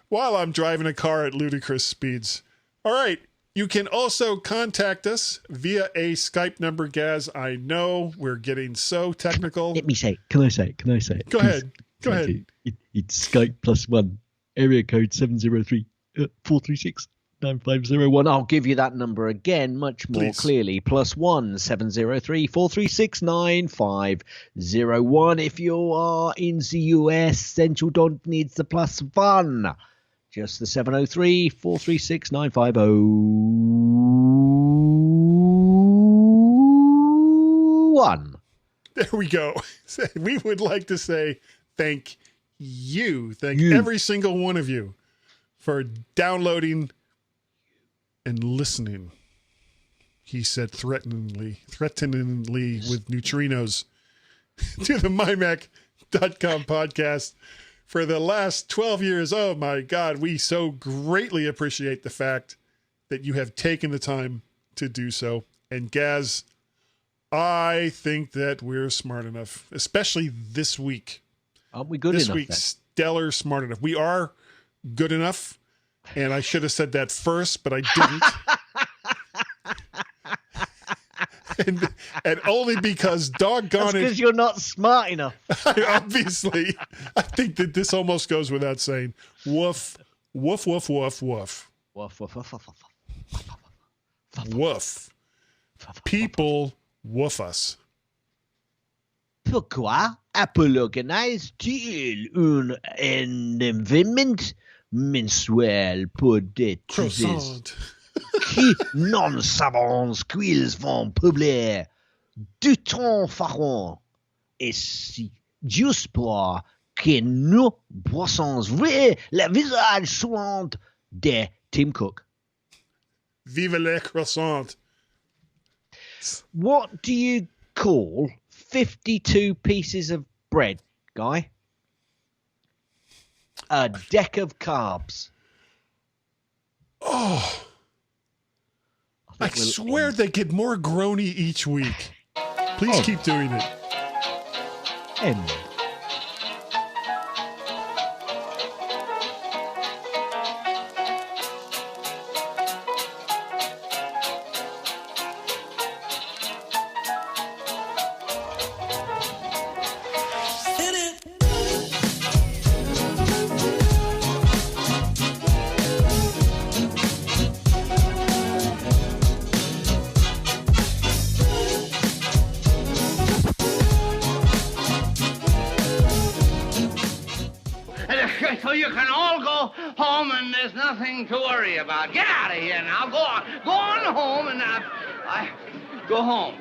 while I'm driving a car at ludicrous speeds. All right. You can also contact us via a Skype number, Gaz. I know we're getting so technical. Let me say it. Can I say it? Go ahead. Go ahead. It's Skype +1, area code 703-436-9501. I'll give you that number again much more clearly. +1 703-436-9501. If you are in the US, then you don't need the +1. Just the 703-436-9501. There we go. We would like to say thank you. Thank every single one of you for downloading and listening. He said threateningly with neutrinos to the MyMac.com podcast for the last 12 years. Oh my God. We so greatly appreciate the fact that you have taken the time to do so. And Gaz, I think that we're smart enough, especially this week. Aren't we good this enough? This week, then? stellar smart enough. We are good enough. And I should have said that first, but I didn't. and only because doggone it. Because you're not smart enough. Obviously, I think that this almost goes without saying. Woof, woof, woof, woof, woof. Woof, woof, woof, woof, woof. Woof. People woof us. Pourquoi Apple organise-t-il un événement mensuel pour des Croissant. qui non savons qu'ils vont publier du temps faront Et si juste pour que nous puissions voir le visage souriant de Tim Cook. Vive les croissants. What do you call 52 pieces of bread, Guy? A deck of carbs. Oh. I swear they get more groany each week. Please keep doing it. End. So you can all go home and there's nothing to worry about. Get out of here now. Go on. Go on home and go home.